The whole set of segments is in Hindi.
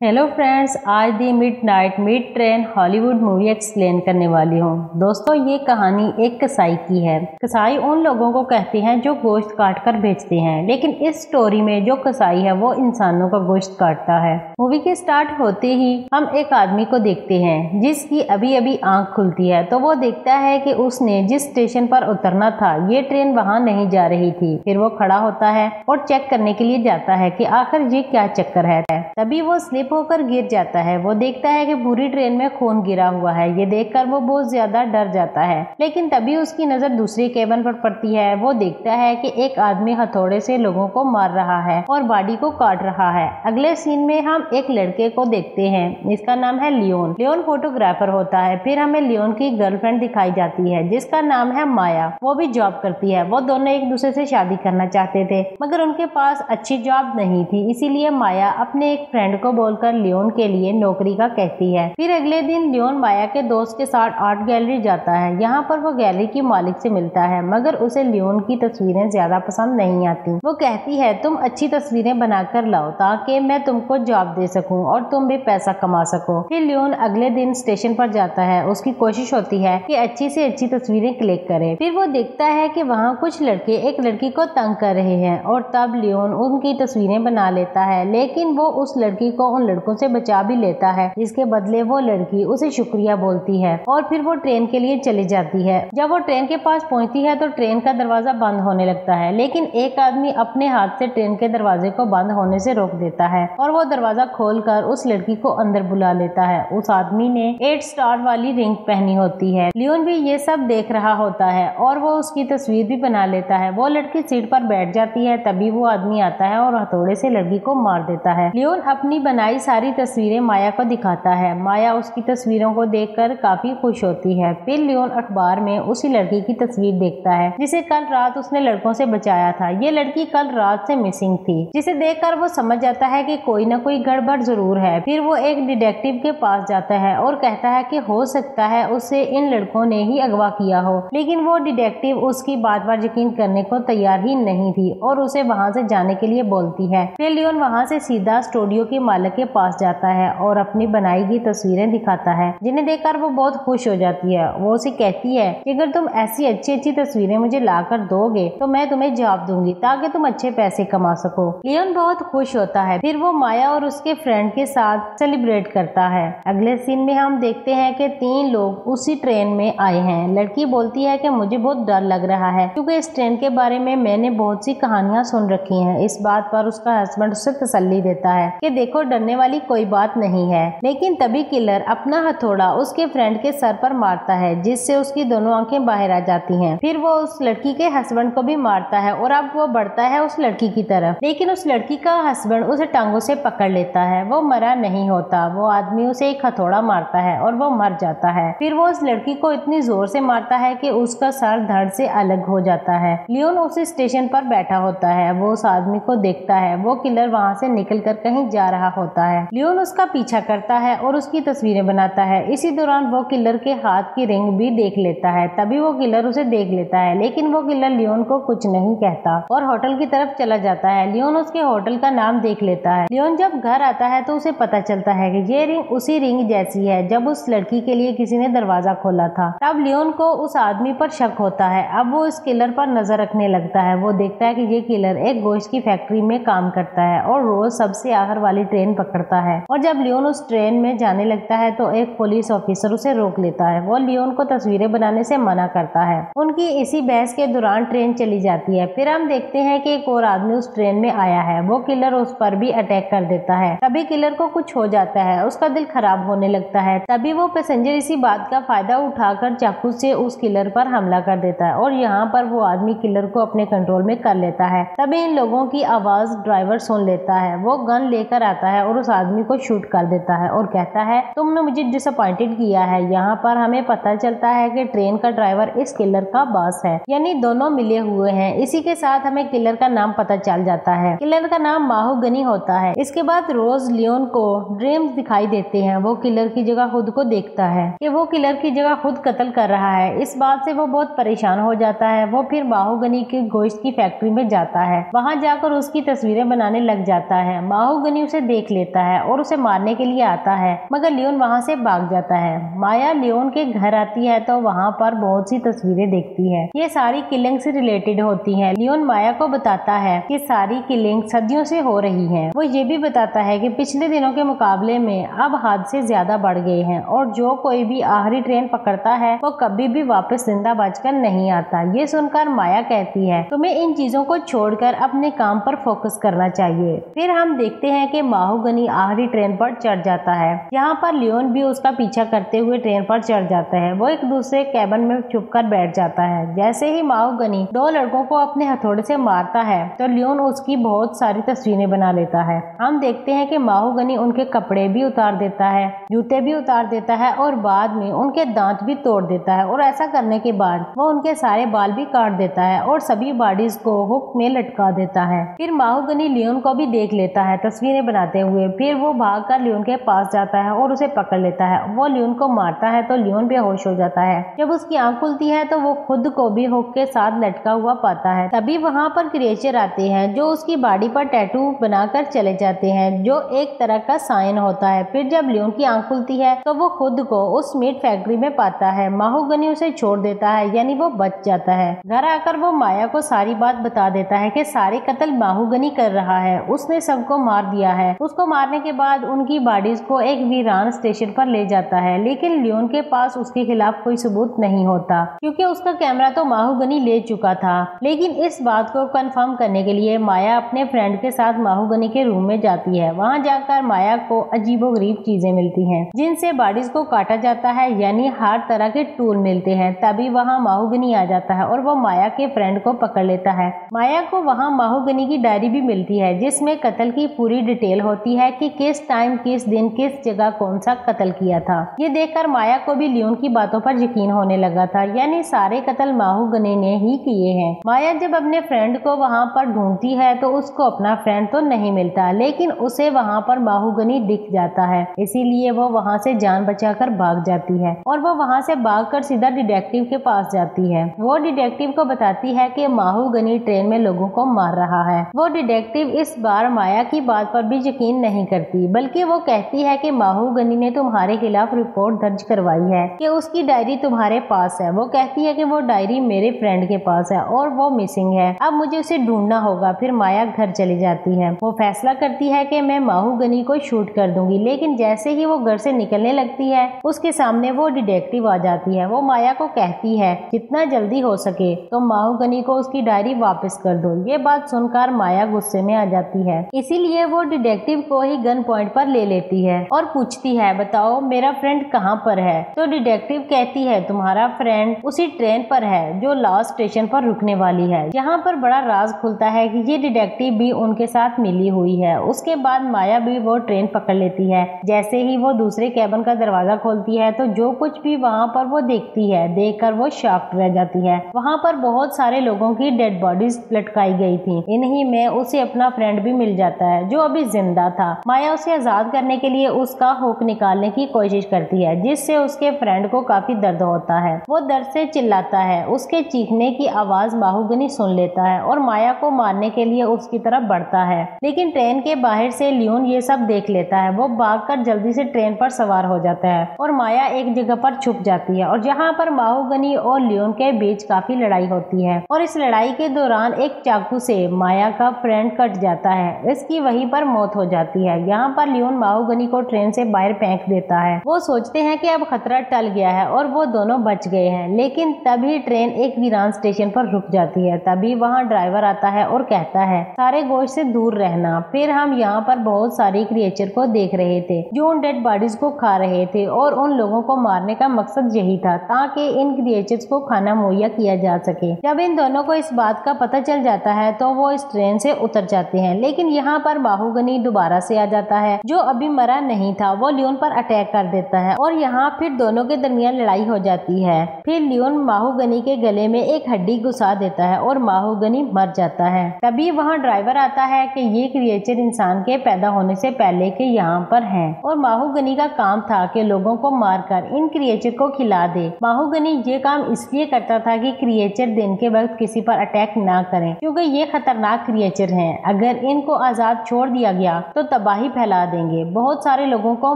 हेलो फ्रेंड्स, आज the midnight meat train Hollywood movie explain करने वाली हूँ। दोस्तों, ये कहानी एक कसाई की है। कसाई उन लोगों को कहते हैं जो गोश्त काट कर बेचते हैं, लेकिन इस स्टोरी में जो कसाई है वो इंसानों का गोश्त काटता है। मूवी के स्टार्ट होते ही हम एक आदमी को देखते हैं जिसकी अभी अभी आंख खुलती है, तो वो देखता है कि उसने जिस स्टेशन पर उतरना था ये ट्रेन वहाँ नहीं जा रही थी। फिर वो खड़ा होता है और चेक करने के लिए जाता है कि आखिर ये क्या चक्कर है। तभी वो स्लिप होकर गिर जाता है। वो देखता है कि पूरी ट्रेन में खून गिरा हुआ है। ये देखकर वो बहुत ज्यादा डर जाता है, लेकिन तभी उसकी नजर दूसरी केबिन पर पड़ती है। वो देखता है कि एक आदमी हथौड़े से लोगों को मार रहा है और बॉडी को काट रहा है। अगले सीन में हम एक लड़के को देखते हैं, इसका नाम है लियोन। लियोन फोटोग्राफर होता है। फिर हमें लियोन की गर्लफ्रेंड दिखाई जाती है जिसका नाम है माया। वो भी जॉब करती है। वो दोनों एक दूसरे से शादी करना चाहते थे, मगर उनके पास अच्छी जॉब नहीं थी, इसीलिए माया अपने एक फ्रेंड को बोलकर लियोन के लिए नौकरी का कहती है। फिर अगले दिन लियोन माया के दोस्त के साथ आर्ट गैलरी जाता है। यहाँ पर वो गैलरी की मालिक से मिलता है, मगर उसे लियोन की तस्वीरें ज्यादा पसंद नहीं आती। वो कहती है, तुम अच्छी तस्वीरें बनाकर लाओ ताकि मैं तुमको जॉब दे सकूं और तुम भी पैसा कमा सको। फिर लियोन अगले दिन स्टेशन पर जाता है। उसकी कोशिश होती है कि अच्छी से अच्छी तस्वीरें क्लिक करे। फिर वो देखता है कि वहाँ कुछ लड़के एक लड़की को तंग कर रहे हैं और तब लियोन उनकी तस्वीरें बना लेता है, लेकिन वो उस लड़की को उन लड़कों से बचा भी लेता है, जिसके बदले वो लड़की उसे शुक्रिया बोलती है और फिर वो ट्रेन के लिए चली जाती है। जब वो ट्रेन के पास पहुंचती है तो ट्रेन का दरवाजा बंद होने लगता है, लेकिन एक आदमी अपने हाथ से ट्रेन के दरवाजे को बंद होने से रोक देता है और वो दरवाजा खोलकर उस लड़की को अंदर बुला लेता है। उस आदमी ने 8 स्टार वाली रिंग पहनी होती है। लियोन भी ये सब देख रहा होता है और वो उसकी तस्वीर भी बना लेता है। वो लड़की सीट पर बैठ जाती है, तभी वो आदमी आता है और हथौड़े से लड़की को मार देता है। लियोन अपनी बनाई सारी तस्वीरें माया को दिखाता है। माया उसकी तस्वीरों को देखकर काफी खुश होती है। फिर लियोन अखबार में उसी लड़की की तस्वीर देखता है जिसे कल रात उसने लड़कों से बचाया था। ये लड़की कल रात से मिसिंग थी, जिसे देखकर वो समझ जाता है कि कोई न कोई गड़बड़ जरूर है। फिर वो एक डिटेक्टिव के पास जाता है और कहता है कि हो सकता है उसे इन लड़कों ने ही अगवा किया हो, लेकिन वो डिटेक्टिव उसकी बात पर यकीन करने को तैयार ही नहीं थी और उसे वहाँ से जाने के लिए बोलती है। फिर लियोन वहाँ से सीधा स्टूडियो के मालिक के पास जाता है और अपनी बनाई गई तस्वीरें दिखाता है, जिन्हें देखकर वो बहुत खुश हो जाती है। वो उसे कहती है कि अगर तुम ऐसी अच्छी अच्छी तस्वीरें मुझे लाकर दोगे तो मैं तुम्हें जॉब दूंगी ताकि तुम अच्छे पैसे कमा सको। लियोन बहुत खुश होता है। फिर वो माया और उसके फ्रेंड के साथ सेलिब्रेट करता है। अगले सीन में हम देखते हैं कि 3 लोग उसी ट्रेन में आए हैं। लड़की बोलती है कि मुझे बहुत डर लग रहा है क्योंकि इस ट्रेन के बारे में मैंने बहुत सी कहानियां सुन रखी हैं। इस बात पर उसका हस्बैंड उसे तसल्ली देता है कि देखो, डरने वाली कोई बात नहीं है। लेकिन तभी किलर अपना हथौड़ा उसके फ्रेंड के सर पर मारता है, जिससे उसकी दोनों आंखें बाहर आ जाती हैं। फिर वो उस लड़की के हस्बैंड को भी मारता है और अब वो बढ़ता है उस लड़की की तरफ, लेकिन उस लड़की का हस्बैंड उसे टांगों से पकड़ लेता है। वो मरा नहीं होता। वो आदमी उसे एक हथौड़ा मारता है और वो मर जाता है। फिर वो उस लड़की को इतनी जोर से मारता है कि उसका सर धड़ से अलग हो जाता है। लियोन उस स्टेशन पर बैठा होता है। वो उस आदमी को देखता है। वो किलर वहाँ से निकलकर कहीं जा रहा होता है। लियोन उसका पीछा करता है और उसकी तस्वीरें बनाता है। इसी दौरान वो किलर के हाथ की रिंग भी देख लेता है। तभी वो किलर उसे देख लेता है, लेकिन वो किलर लियोन को कुछ नहीं कहता और होटल की तरफ चला जाता है। लियोन उसके होटल का नाम देख लेता है। लियोन जब घर आता है तो उसे पता चलता है कि ये रिंग उसी रिंग जैसी है जब उस लड़की के लिए किसी ने दरवाजा खोला था। तब लियोन को उस आदमी पर शक होता है। अब वो इस किलर पर नजर रखने लगता है। वो देखता है कि ये किलर एक गोश्त की फैक्ट्री में काम करता है और रोज सबसे आखिर वाली ट्रेन पकड़ता है। और जब लियोन उस ट्रेन में जाने लगता है तो एक पुलिस ऑफिसर उसे रोक लेता है। वो लियोन को तस्वीरें बनाने से मना करता है। उनकी इसी बहस के दौरान ट्रेन चली जाती है। फिर हम देखते हैं कि एक और आदमी उस ट्रेन में आया है। वो किलर उस पर भी अटैक कर देता है। तभी किलर को कुछ हो जाता है। उसका दिल खराब होने लगता है। तभी वो पैसेंजर इसी बात का फायदा उठाकर चाकू से उस किलर पर हमला कर देता है और यहाँ पर वो आदमी किलर को अपने कंट्रोल में कर लेता है। तभी इन लोगों की आवाज ड्राइवर सुन लेता है। वो गन लेकर आता है और उस आदमी को शूट कर देता है और कहता है, तुमने मुझे डिसअपॉइंटेड किया है। यहाँ पर हमें पता चलता है कि ट्रेन का ड्राइवर इस किलर का बॉस है, यानी दोनों मिले हुए हैं। इसी के साथ हमें किलर का नाम पता चल जाता है। किलर का नाम माहूगनी होता है। इसके बाद रोज लियोन को ड्रीम्स दिखाई देते हैं। वो किलर की जगह खुद को देखता है कि वो किलर की जगह खुद कत्ल कर रहा है। इस बात से वो बहुत परेशान हो जाता है। वो फिर माहूगनी के गोश्त की फैक्ट्री में जाता है। वहाँ जाकर उसकी तस्वीरें बनाने लग जाता है। माहूगनी उसे देख लेता लेता है और उसे मारने के लिए आता है, मगर लियोन वहाँ से भाग जाता है। माया लियोन के घर आती है तो वहाँ पर बहुत सी तस्वीरें देखती है। ये सारी किलिंग से रिलेटेड होती हैं। लियोन माया को बताता है कि सारी किलिंग सदियों से हो रही है। वो ये भी बताता है कि पिछले दिनों के मुकाबले में अब हादसे ज्यादा बढ़ गए हैं और जो कोई भी आखिरी ट्रेन पकड़ता है वो कभी भी वापस जिंदा बचकर नहीं आता। ये सुनकर माया कहती है तुम्हें इन चीजों को छोड़कर अपने काम पर फोकस करना चाहिए। फिर हम देखते हैं कि माहुगनी आखिरी ट्रेन पर चढ़ जाता है। यहाँ पर लियोन भी उसका पीछा करते हुए ट्रेन पर चढ़ जाता है। वो एक दूसरे कैबिन में छुपकर बैठ जाता है। जैसे ही माहुगनी दो लड़कों को अपने हथौड़े से मारता है तो लियोन उसकी बहुत सारी तस्वीरें बना लेता है। हम देखते हैं कि माहुगनी उनके कपड़े भी उतार देता है, जूते भी उतार देता है और बाद में उनके दांत भी तोड़ देता है और ऐसा करने के बाद वो उनके सारे बाल भी काट देता है और सभी बॉडीज को हुक में लटका देता है। फिर माहुगनी लियोन को भी देख लेता है तस्वीरें बनाते हुए। फिर वो भागकर लियोन के पास जाता है और उसे पकड़ लेता है। वो लियोन को मारता है तो लियोन बेहोश हो जाता है। जब उसकी आंख खुलती है तो वो खुद को भी हुक के साथ लटका हुआ पाता है। तभी वहाँ पर क्रिएचर आते हैं जो उसकी बॉडी पर टैटू बनाकर चले जाते हैं, जो एक तरह का साइन होता है। फिर जब लियोन की आंख खुलती है तो वो खुद को उस मीट फैक्ट्री में पाता है। माहुगनी उसे छोड़ देता है, यानी वो बच जाता है। घर आकर वो माया को सारी बात बता देता है कि सारे कत्ल माहुगनी कर रहा है, उसने सबको मार दिया है। उसको मारने के बाद उनकी बॉडीज को एक वीरान स्टेशन पर ले जाता है, लेकिन लियोन के पास उसके खिलाफ कोई सबूत नहीं होता क्योंकि उसका कैमरा तो माहुगनी ले चुका था। लेकिन इस बात को कंफर्म करने के लिए माया अपने फ्रेंड के साथ माहुगनी के रूम में जाती है। वहाँ जाकर माया को अजीबोगरीब चीजें मिलती हैं जिनसे बॉडीज को काटा जाता है, यानी हर तरह के टूल मिलते हैं। तभी वहाँ माहुगनी आ जाता है और वो माया के फ्रेंड को पकड़ लेता है। माया को वहाँ माहुगनी की डायरी भी मिलती है जिसमें कत्ल की पूरी डिटेल होती है कि किस टाइम, किस दिन, किस जगह कौन सा कत्ल किया था। ये देखकर माया को भी लियोन की बातों पर यकीन होने लगा था, यानी सारे कत्ल माहुगनी ने ही किए हैं। माया जब अपने फ्रेंड को वहाँ पर ढूंढती है तो उसको अपना फ्रेंड तो नहीं मिलता, लेकिन उसे वहाँ पर माहुगनी दिख जाता है। इसीलिए वो वहाँ से जान बचाकर भाग जाती है और वो वहाँ से भागकर सीधा डिटेक्टिव के पास जाती है। वो डिटेक्टिव को बताती है कि माहुगनी ट्रेन में लोगों को मार रहा है। वो डिटेक्टिव इस बार माया की बात पर भी यकीन नहीं करती, बल्कि वो कहती है कि माहुगनी ने तुम्हारे खिलाफ रिपोर्ट दर्ज करवाई है कि उसकी डायरी तुम्हारे पास है। वो कहती है कि वो डायरी मेरे फ्रेंड के पास है और वो मिसिंग है, अब मुझे उसे ढूंढना होगा। फिर माया घर चली जाती है। वो फैसला करती है कि मैं माहुगनी को शूट कर दूंगी, लेकिन जैसे ही वो घर से निकलने लगती है उसके सामने वो डिटेक्टिव आ जाती है। वो माया को कहती है जितना जल्दी हो सके तो माहुगनी को उसकी डायरी वापस कर दो। ये बात सुनकर माया गुस्से में आ जाती है, इसीलिए वो डिटेक्टिव को ही गन पॉइंट पर ले लेती है और पूछती है बताओ मेरा फ्रेंड कहाँ पर है। तो डिटेक्टिव कहती है तुम्हारा फ्रेंड उसी ट्रेन पर है जो लास्ट स्टेशन पर रुकने वाली है। यहाँ पर बड़ा राज खुलता है कि ये डिटेक्टिव भी उनके साथ मिली हुई है। उसके बाद माया भी वो ट्रेन पकड़ लेती है। जैसे ही वो दूसरे कैबिन का दरवाजा खोलती है तो जो कुछ भी वहाँ पर वो देखती है, देखकर वो शॉक्ड रह जाती है। वहाँ पर बहुत सारे लोगों की डेड बॉडीज लटकाई गई थी। इन्हीं में उसे अपना फ्रेंड भी मिल जाता है जो अभी जिंदा था। माया उसे आजाद करने के लिए उसका हुक निकालने की कोशिश करती है, जिससे उसके फ्रेंड को काफी दर्द होता है। वो दर्द से चिल्लाता है। उसके चीखने की आवाज माहुगनी सुन लेता है और माया को मारने के लिए उसकी तरफ बढ़ता है, लेकिन ट्रेन के बाहर से लियोन ये सब देख लेता है। वो भागकर जल्दी से ट्रेन पर सवार हो जाता है और माया एक जगह पर छुप जाती है और जहाँ पर माहुगनी और लियोन के बीच काफी लड़ाई होती है और इस लड़ाई के दौरान एक चाकू से माया का फ्रेंड कट जाता है। इसकी वहीं पर मौत हो जाती है। यहाँ पर लियोन माहुगनी को ट्रेन से बाहर फेंक देता है। वो सोचते हैं कि अब खतरा टल गया है और वो दोनों बच गए हैं, लेकिन तभी ट्रेन एक वीरान स्टेशन पर रुक जाती है। तभी वहाँ ड्राइवर आता है और कहता है सारे गोश्त से दूर रहना। फिर हम यहाँ पर बहुत सारी क्रिएचर को देख रहे थे जो उन डेड बॉडीज को खा रहे थे और उन लोगों को मारने का मकसद यही था ताकि इन क्रिएचर्स को खाना मुहैया किया जा सके। जब इन दोनों को इस बात का पता चल जाता है तो वो इस ट्रेन से उतर जाते हैं, लेकिन यहाँ पर माहुगनी दोबारा से आ जाता है जो अभी मरा नहीं था। वो लियोन पर अटैक कर देता है और यहाँ फिर दोनों के दरमियान लड़ाई हो जाती है। फिर लियोन माहुगनी के गले में एक हड्डी घुसा देता है और माहुगनी मर जाता है। तभी वहाँ ड्राइवर आता है कि ये क्रिएचर इंसान के पैदा होने से पहले के यहाँ पर हैं और माहुगनी का काम था कि लोगों को मारकर इन क्रिएचर को खिला दे। माहुगनी ये काम इसलिए करता था कि क्रिएचर दिन के वक्त किसी पर अटैक ना करें, क्योंकि ये खतरनाक क्रिएचर हैं। अगर इनको आजाद छोड़ दिया गया तो तबाही फैला देंगे, बहुत सारे लोगों को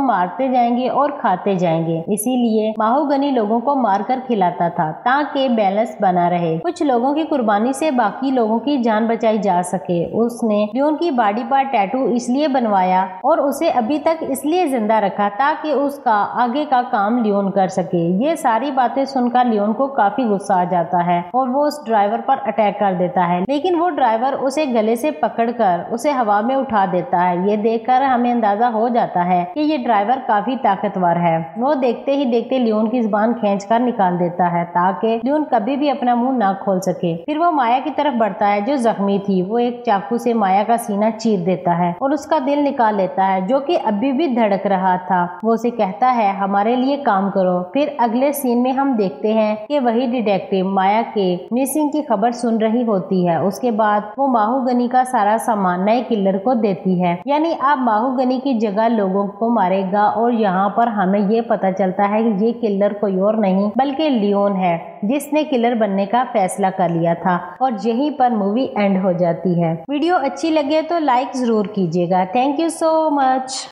मारते जाएंगे और खाते जाएंगे। इसीलिए माहूगनी लोगों को मारकर खिलाता था ताकि बैलेंस बना रहे। कुछ लोगों की कुर्बानी से बाकी लोगों की जान बचाई जा सके। उसने लियोन की बॉडी पर टैटू इसलिए बनवाया और उसे अभी तक इसलिए जिंदा रखा ताकि उसका आगे का काम लियोन कर सके। ये सारी बातें सुनकर लियोन को काफी गुस्सा आ जाता है और वो उस ड्राइवर पर अटैक कर देता है, लेकिन वो ड्राइवर उसे गले से पकड़कर उसे हवा में उठा देता है। ये देखकर हमें अंदाजा हो जाता है कि ये ड्राइवर काफी ताकतवर है। वो देखते ही देखते लियोन की जुबान खींचकर निकाल देता है ताकि लियोन कभी भी अपना मुंह ना खोल सके। फिर वो माया की तरफ बढ़ता है जो जख्मी थी। वो एक चाकू से माया का सीना चीर देता है और उसका दिल निकाल लेता है जो कि अभी भी धड़क रहा था। वो उसे कहता है हमारे लिए काम करो। फिर अगले सीन में हम देखते हैं कि वही डिटेक्टिव माया के मिसिंग की खबर सुन रही होती है। उसके बाद वो माहूगनी का सारा सामान नए किलर को देती है, यानी अब माहूगनी की जगह लोगों को मारेगा। और यहाँ पर हमें ये पता चलता है कि ये किलर कोई और नहीं बल्कि लियोन है जिसने किलर बनने का फैसला कर लिया था। और यहीं पर मूवी एंड हो जाती है। वीडियो अच्छी लगे तो लाइक जरूर कीजिएगा। Thank you so much.